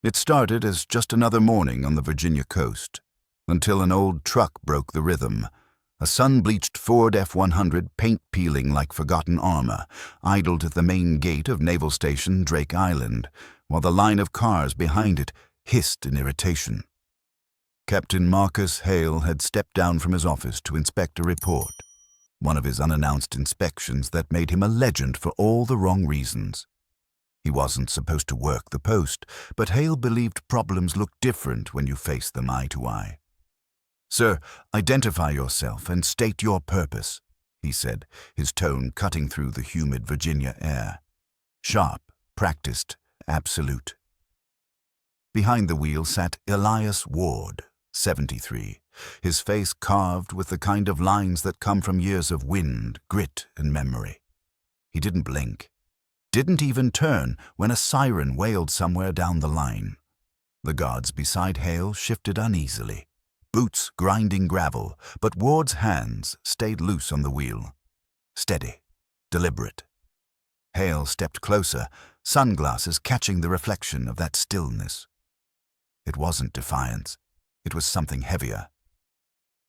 It started as just another morning on the Virginia coast, until an old truck broke the rhythm. A sun-bleached Ford F-100, paint-peeling like forgotten armor, idled at the main gate of Naval Station Drake Island, while the line of cars behind it hissed in irritation. Captain Marcus Hale had stepped down from his office to inspect a report, one of his unannounced inspections that made him a legend for all the wrong reasons. He wasn't supposed to work the post, but Hale believed problems look different when you face them eye to eye. "Sir, identify yourself and state your purpose," he said, his tone cutting through the humid Virginia air. Sharp, practiced, absolute. Behind the wheel sat Elias Ward, 73, his face carved with the kind of lines that come from years of wind, grit, and memory. He didn't blink. Didn't even turn when a siren wailed somewhere down the line. The guards beside Hale shifted uneasily, boots grinding gravel, but Ward's hands stayed loose on the wheel. Steady, deliberate. Hale stepped closer, sunglasses catching the reflection of that stillness. It wasn't defiance. It was something heavier.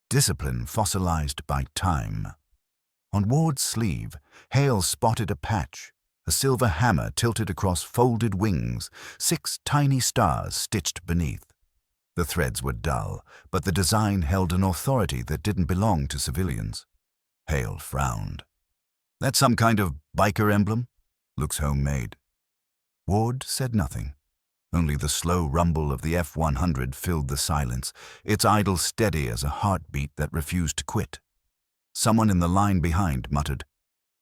Discipline fossilized by time. On Ward's sleeve, Hale spotted a patch. A silver hammer tilted across folded wings, 6 tiny stars stitched beneath. The threads were dull, but the design held an authority that didn't belong to civilians. Hale frowned. "That's some kind of biker emblem? Looks homemade." Ward said nothing. Only the slow rumble of the F-100 filled the silence, its idle steady as a heartbeat that refused to quit. Someone in the line behind muttered,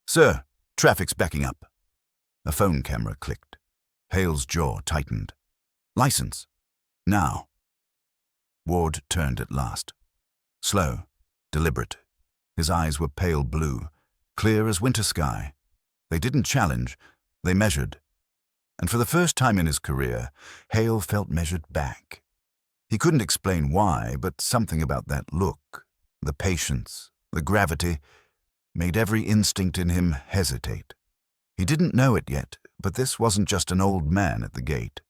"Sir, traffic's backing up." A phone camera clicked. Hale's jaw tightened. "License. Now." Ward turned at last. Slow, deliberate. His eyes were pale blue, clear as winter sky. They didn't challenge, they measured. And for the first time in his career, Hale felt measured back. He couldn't explain why, but something about that look, the patience, the gravity, made every instinct in him hesitate. He didn't know it yet, but this wasn't just an old man at the gate.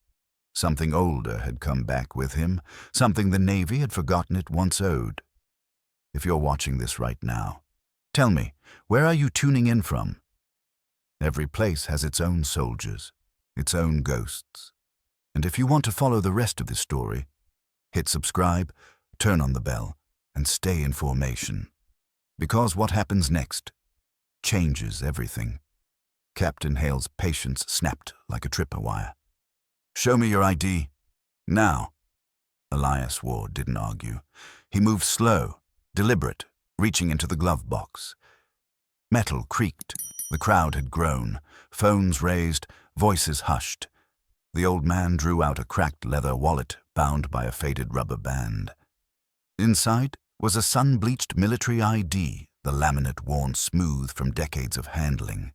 Something older had come back with him, something the Navy had forgotten it once owed. If you're watching this right now, tell me, where are you tuning in from? Every place has its own soldiers, its own ghosts. And if you want to follow the rest of this story, hit subscribe, turn on the bell, and stay in formation. Because what happens next changes everything. Captain Hale's patience snapped like a tripwire. "Show me your ID. Now." Elias Ward didn't argue. He moved slow, deliberate, reaching into the glove box. Metal creaked. The crowd had grown. Phones raised, voices hushed. The old man drew out a cracked leather wallet bound by a faded rubber band. Inside was a sun-bleached military ID, the laminate worn smooth from decades of handling.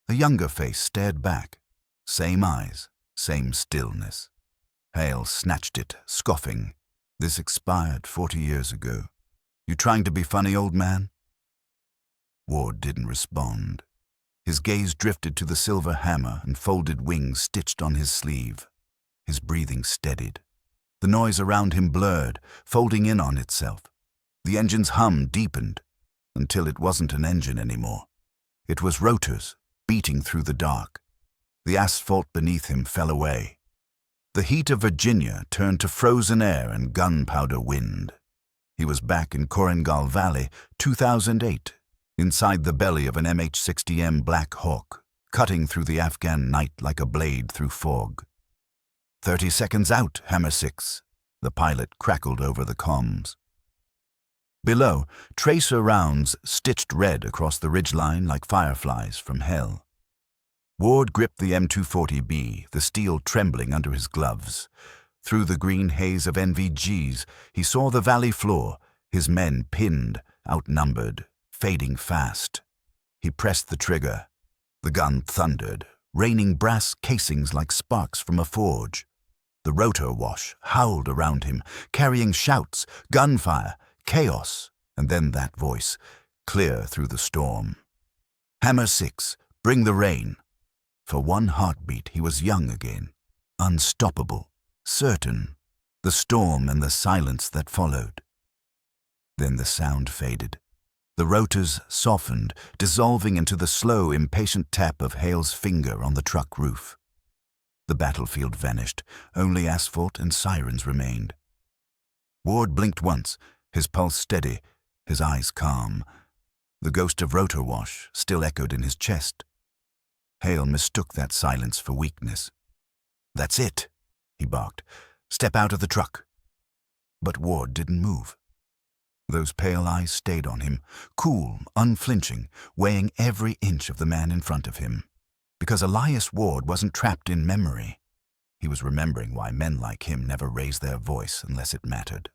A younger face stared back. Same eyes, same stillness. Hale snatched it, scoffing. "This expired 40 years ago. You trying to be funny, old man?" Ward didn't respond. His gaze drifted to the silver hammer and folded wings stitched on his sleeve. His breathing steadied. The noise around him blurred, folding in on itself. The engine's hum deepened, until it wasn't an engine anymore. It was rotors, beating through the dark. The asphalt beneath him fell away. The heat of Virginia turned to frozen air and gunpowder wind. He was back in Korengal Valley, 2008, inside the belly of an MH-60M Black Hawk, cutting through the Afghan night like a blade through fog. 30 seconds out, Hammer 6, the pilot crackled over the comms. Below, tracer rounds stitched red across the ridgeline like fireflies from hell. Ward gripped the M240B, the steel trembling under his gloves. Through the green haze of NVGs, he saw the valley floor, his men pinned, outnumbered, fading fast. He pressed the trigger. The gun thundered, raining brass casings like sparks from a forge. The rotor wash howled around him, carrying shouts, gunfire, chaos, and then that voice, clear through the storm. "Hammer 6, bring the rain." For one heartbeat, he was young again, unstoppable, certain, the storm and the silence that followed. Then the sound faded. The rotors softened, dissolving into the slow, impatient tap of Hale's finger on the truck roof. The battlefield vanished. Only asphalt and sirens remained. Ward blinked once, his pulse steady, his eyes calm. The ghost of rotor wash still echoed in his chest. Hale mistook that silence for weakness. "That's it," he barked. "Step out of the truck." But Ward didn't move. Those pale eyes stayed on him, cool, unflinching, weighing every inch of the man in front of him. Because Elias Ward wasn't trapped in memory. He was remembering why men like him never raised their voice unless it mattered.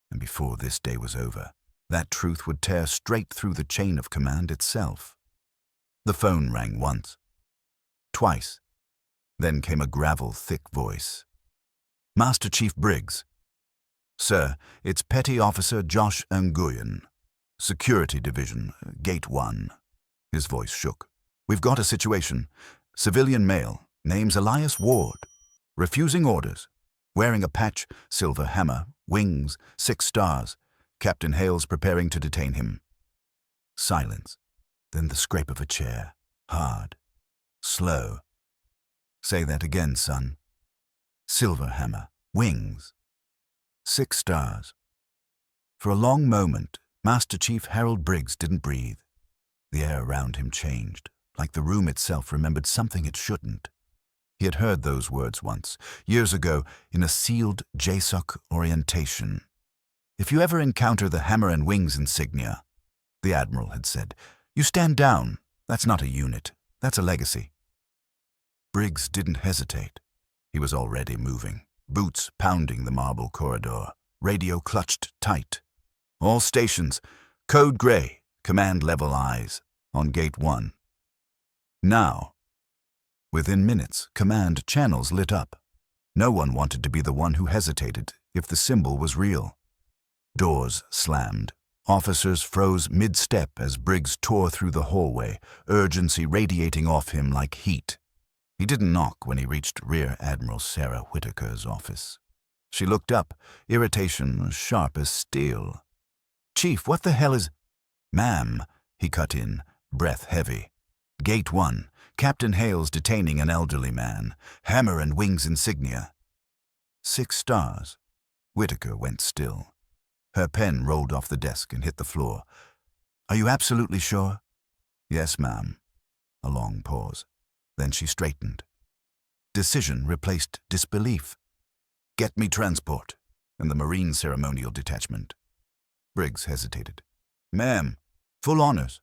And before this day was over, that truth would tear straight through the chain of command itself. The phone rang once, twice. Then came a gravel-thick voice. "Master Chief Briggs." "Sir, it's Petty Officer Josh Nguyen, Security Division, Gate 1. His voice shook. "We've got a situation. Civilian male, name's Elias Ward. Refusing orders. Wearing a patch, silver hammer, wings, 6 stars. Captain Hale's preparing to detain him." Silence. Then the scrape of a chair. Hard. Slow. "Say that again, son." "Silver hammer, wings, 6 stars." For a long moment, Master Chief Harold Briggs didn't breathe. The air around him changed, like the room itself remembered something it shouldn't. He had heard those words once, years ago, in a sealed JSOC orientation. "If you ever encounter the hammer and wings insignia," the Admiral had said, "you stand down. That's not a unit. That's a legacy." Briggs didn't hesitate. He was already moving, boots pounding the marble corridor, radio clutched tight. "All stations, code gray, command level eyes, on Gate 1. Now." Within minutes, command channels lit up. No one wanted to be the one who hesitated if the symbol was real. Doors slammed. Officers froze mid-step as Briggs tore through the hallway, urgency radiating off him like heat. He didn't knock when he reached Rear Admiral Sarah Whitaker's office. She looked up, irritation sharp as steel. "Chief, what the hell is—" "Ma'am," he cut in, breath heavy. "Gate 1. Captain Hale's detaining an elderly man. Hammer and wings insignia." 6 stars. Whitaker went still. Her pen rolled off the desk and hit the floor. "Are you absolutely sure?" "Yes, ma'am." A long pause. Then she straightened. Decision replaced disbelief. "Get me transport and the Marine Ceremonial Detachment." Briggs hesitated. "Ma'am, full honors.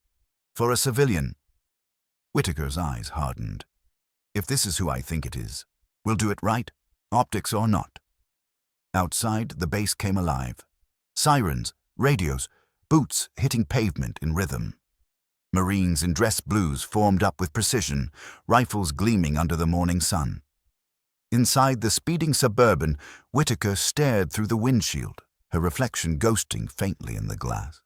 For a civilian." Whitaker's eyes hardened. "If this is who I think it is, we'll do it right, optics or not." Outside, the base came alive. Sirens, radios, boots hitting pavement in rhythm. Marines in dress blues formed up with precision, rifles gleaming under the morning sun. Inside the speeding Suburban, Whitaker stared through the windshield, her reflection ghosting faintly in the glass.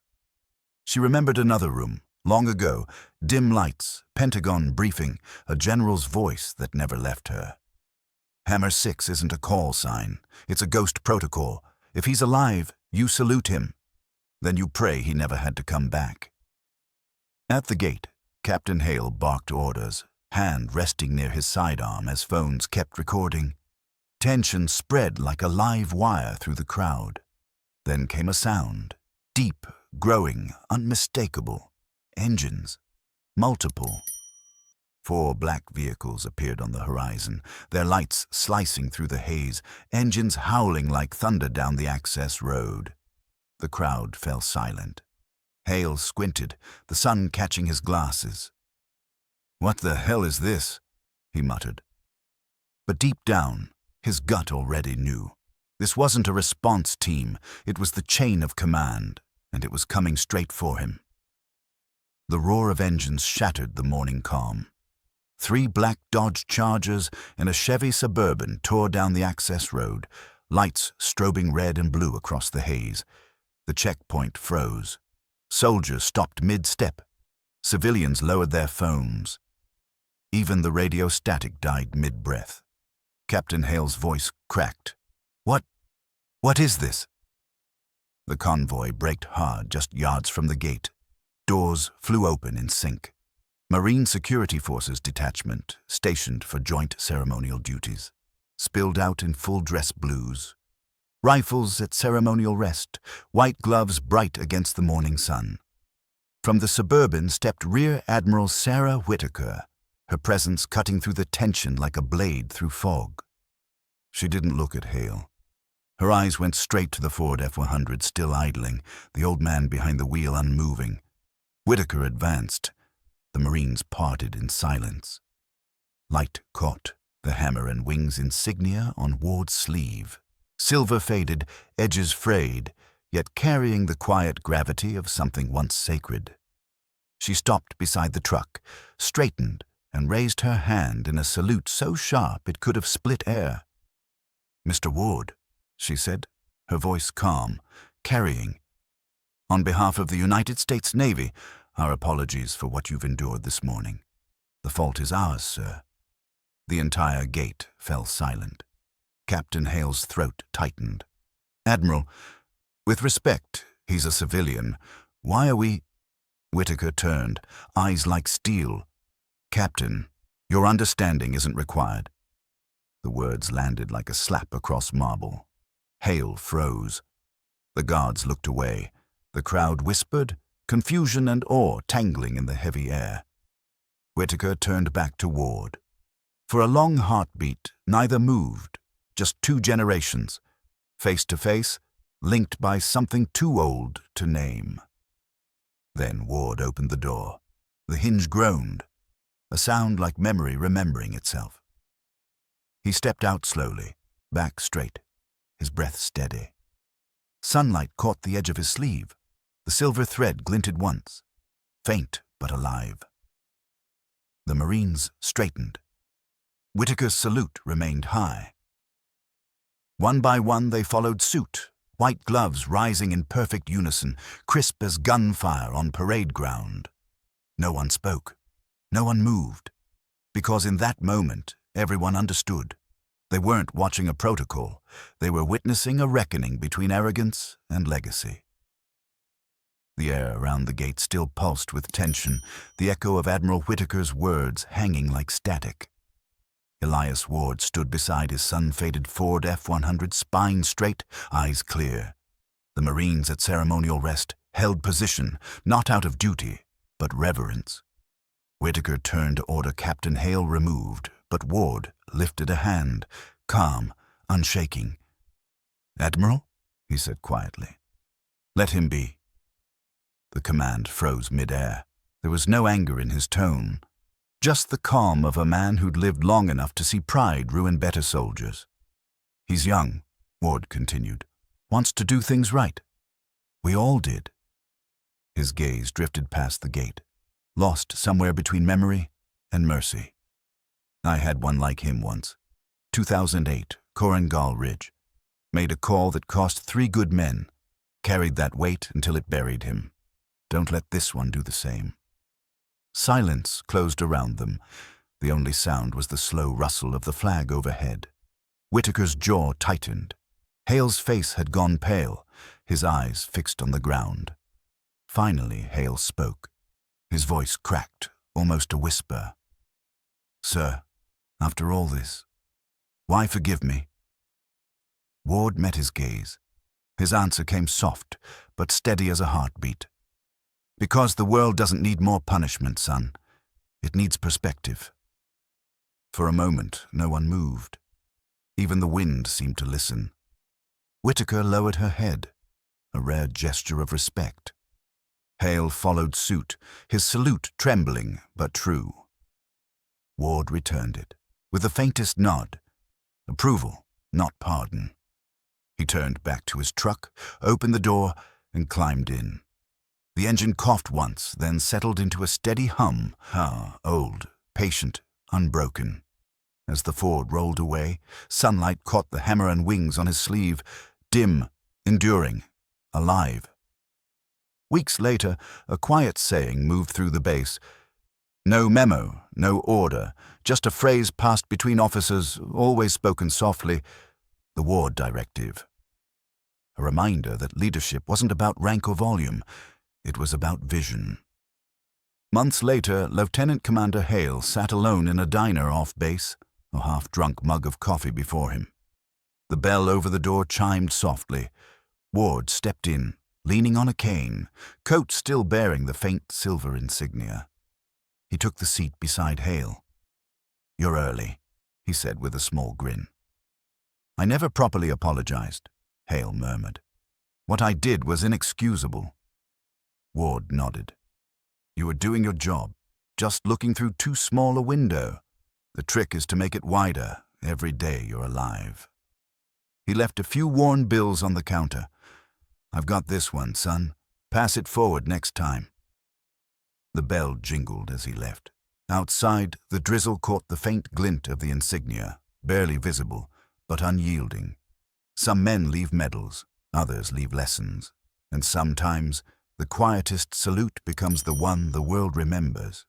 She remembered another room, long ago, dim lights, Pentagon briefing, a general's voice that never left her. "Hammer 6 isn't a call sign. It's a ghost protocol. If he's alive, you salute him. Then you pray he never had to come back." At the gate, Captain Hale barked orders, hand resting near his sidearm as phones kept recording. Tension spread like a live wire through the crowd. Then came a sound, deep, growing, unmistakable. Engines. Multiple. 4 black vehicles appeared on the horizon, their lights slicing through the haze, engines howling like thunder down the access road. The crowd fell silent. Hale squinted, the sun catching his glasses. "What the hell is this?" he muttered. But deep down, his gut already knew. This wasn't a response team, it was the chain of command, and it was coming straight for him. The roar of engines shattered the morning calm. 3 black Dodge Chargers and a Chevy Suburban tore down the access road, lights strobing red and blue across the haze. The checkpoint froze. Soldiers stopped mid-step. Civilians lowered their phones. Even the radio static died mid-breath. Captain Hale's voice cracked. What is this?" The convoy braked hard just yards from the gate. Doors flew open in sync. Marine Security Forces detachment, stationed for joint ceremonial duties, spilled out in full-dress blues. Rifles at ceremonial rest, white gloves bright against the morning sun. From the Suburban stepped Rear Admiral Sarah Whitaker, her presence cutting through the tension like a blade through fog. She didn't look at Hale. Her eyes went straight to the Ford F-100 still idling, the old man behind the wheel unmoving. Whitaker advanced. The Marines parted in silence. Light caught the hammer and wings insignia on Ward's sleeve. Silver faded, edges frayed, yet carrying the quiet gravity of something once sacred. She stopped beside the truck, straightened, and raised her hand in a salute so sharp it could have split air. "Mr. Ward," she said, her voice calm, carrying. "On behalf of the United States Navy, our apologies for what you've endured this morning. The fault is ours, sir." The entire gate fell silent. Captain Hale's throat tightened. "Admiral, with respect, he's a civilian. Why are we—" Whitaker turned, eyes like steel. "Captain, your understanding isn't required." The words landed like a slap across marble. Hale froze. The guards looked away. The crowd whispered, confusion and awe tangling in the heavy air. Whitaker turned back to Ward. For a long heartbeat, neither moved, just two generations, face to face, linked by something too old to name. Then Ward opened the door. The hinge groaned, a sound like memory remembering itself. He stepped out slowly, back straight, his breath steady. Sunlight caught the edge of his sleeve. The silver thread glinted once, faint but alive. The Marines straightened. Whitaker's salute remained high. One by one they followed suit, white gloves rising in perfect unison, crisp as gunfire on parade ground. No one spoke. No one moved. Because in that moment, everyone understood. They weren't watching a protocol. They were witnessing a reckoning between arrogance and legacy. The air around the gate still pulsed with tension, the echo of Admiral Whitaker's words hanging like static. Elias Ward stood beside his sun-faded Ford F-100, spine straight, eyes clear. The Marines at ceremonial rest held position, not out of duty, but reverence. Whitaker turned to order Captain Hale removed, but Ward lifted a hand, calm, unshaking. "Admiral," he said quietly, "let him be." The command froze mid-air. There was no anger in his tone, just the calm of a man who'd lived long enough to see pride ruin better soldiers. "He's young," Ward continued, "wants to do things right. We all did." His gaze drifted past the gate, lost somewhere between memory and mercy. "I had one like him once. 2008, Korengal Ridge. Made a call that cost 3 good men. Carried that weight until it buried him. Don't let this one do the same." Silence closed around them. The only sound was the slow rustle of the flag overhead. Whitaker's jaw tightened. Hale's face had gone pale, his eyes fixed on the ground. Finally, Hale spoke. His voice cracked, almost a whisper. "Sir, after all this, why forgive me?" Ward met his gaze. His answer came soft, but steady as a heartbeat. "Because the world doesn't need more punishment, son. It needs perspective." For a moment, no one moved. Even the wind seemed to listen. Whitaker lowered her head, a rare gesture of respect. Hale followed suit, his salute trembling but true. Ward returned it, with the faintest nod. Approval, not pardon. He turned back to his truck, opened the door, and climbed in. The engine coughed once, then settled into a steady hum, old, patient, unbroken. As the Ford rolled away, sunlight caught the hammer and wings on his sleeve, dim, enduring, alive. Weeks later, a quiet saying moved through the base. No memo, no order, just a phrase passed between officers, always spoken softly, the Ward Directive. A reminder that leadership wasn't about rank or volume, it was about vision. Months later, Lieutenant Commander Hale sat alone in a diner off base, a half-drunk mug of coffee before him. The bell over the door chimed softly. Ward stepped in, leaning on a cane, coat still bearing the faint silver insignia. He took the seat beside Hale. "You're early," he said with a small grin. "I never properly apologized," Hale murmured. "What I did was inexcusable." Ward nodded. "You were doing your job, just looking through too small a window. The trick is to make it wider every day you're alive." He left a few worn bills on the counter. "I've got this one, son. Pass it forward next time." The bell jingled as he left. Outside, the drizzle caught the faint glint of the insignia, barely visible, but unyielding. Some men leave medals, others leave lessons, and sometimes the quietest salute becomes the one the world remembers.